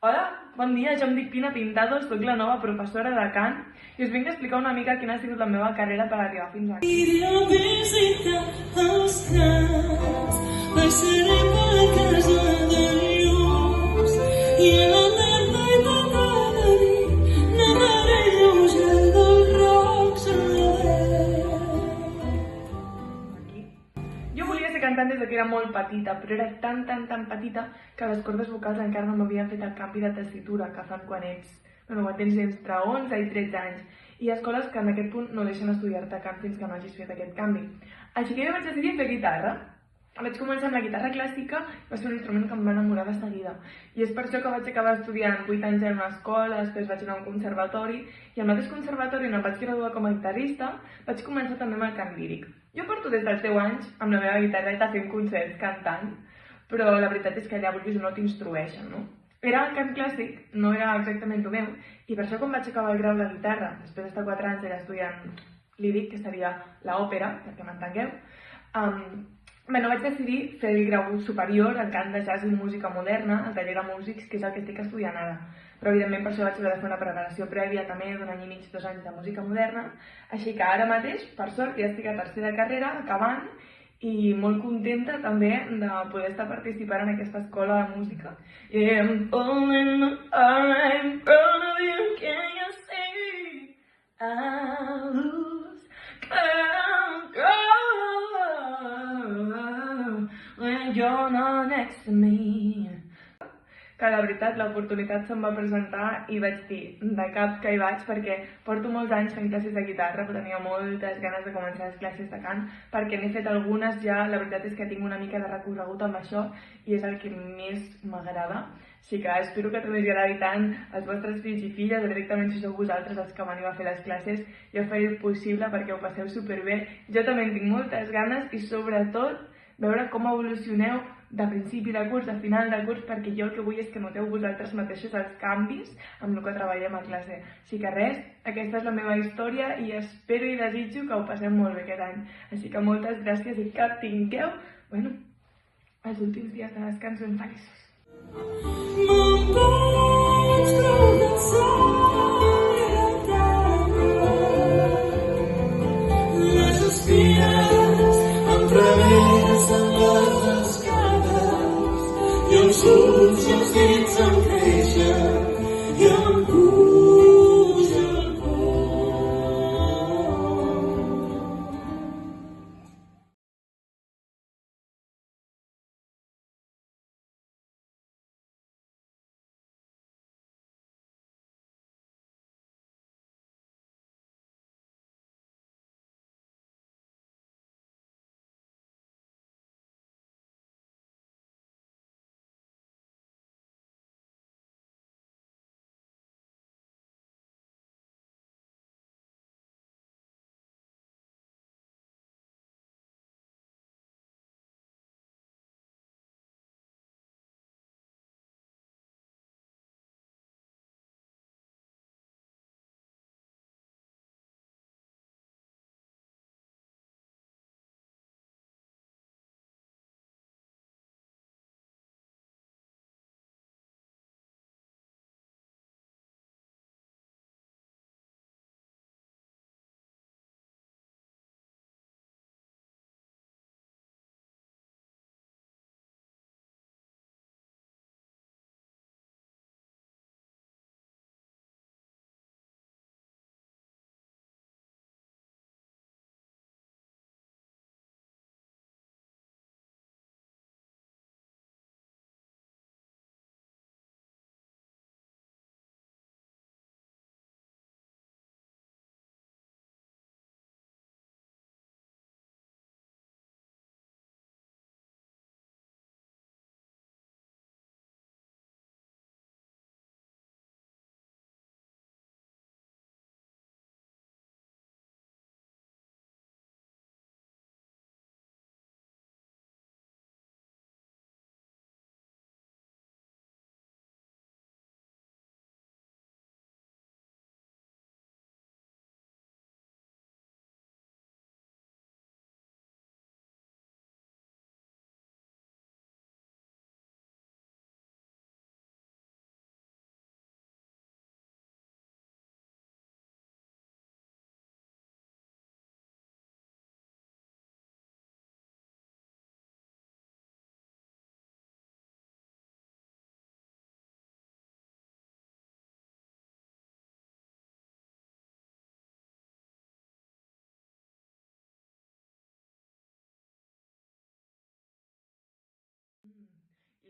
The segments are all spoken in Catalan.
Hola, bon dia, jo em dic Pina Pintado, sóc la nova professora de cant i us vinc a explicar una mica quina ha sigut la meva carrera per arribar fins aquí. Visita els camps, passarem per casa de llums i a la tarda i t'acaba dir nevaré lleuger dels rocs en Aquí. Jo volia ser cantant des que era molt petita, però era tan petita que les cordes vocals encara no m'havien fet el canvi de tessitura que fan quan tens entre 11 i 13 anys. I hi ha escoles que en aquest punt no deixen estudiar-te cant fins que no hagis fet aquest canvi. Així que jo vaig decidir fer guitarra. Vaig començar amb la guitarra clàssica, va ser un instrument que em va enamorar de seguida. I és per això que vaig acabar estudiant 8 anys en una escola, després vaig anar a un conservatori, i al mateix conservatori on em vaig graduar com a guitarrista, vaig començar també amb el cant líric. Jo porto des dels 10 anys amb la meva guitarreta fent concerts cantant, però la veritat és que allà vulguis o no t'instrueixen, no? Era el cant clàssic, no era exactament el meu, i per això quan vaig acabar el grau de guitarra, després d'estar 4 anys allà estudiant líric, que seria l'òpera, perquè m'entengueu, vaig decidir fer el grau superior en cant de jazz i música moderna, al taller de músics, que és el que estic estudiant ara. Però evidentment per això vaig haver de fer una preparació prèvia també d'un any i mig, 2 anys de música moderna, així que ara mateix, per sort, ja estic a tercera carrera, acabant, i molt contenta també de poder estar participant en aquesta escola de música. I'm falling apart in front of you, can you see? I lose control when you're not next to me. Que la veritat l'oportunitat se'm va presentar i vaig dir de cap que hi vaig, perquè porto molts anys fent classes de guitarra, però tenia moltes ganes de començar les classes de cant, perquè n'he fet algunes ja, la veritat és que tinc una mica de recorregut amb això i és el que més m'agrada. Així que espero que també us agradi tant als vostres fills i filles, o directament si sou vosaltres els que veniu a fer les classes. Jo faré el possible perquè ho passeu superbé. Jo també en tinc moltes ganes i sobretot veure com evolucioneu de principi de curs a final de curs, perquè jo el que vull és que noteu vosaltres mateixos els canvis amb el que treballem a classe. Així que res, aquesta és la meva història i espero i desitjo que ho passem molt bé aquest any. Així que moltes gràcies i que tingueu, els últims dies de descans ben feliços. les espines em travessen les escales i els ulls i els dits em creixen i em puja el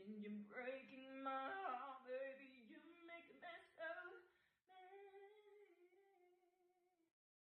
and you're breaking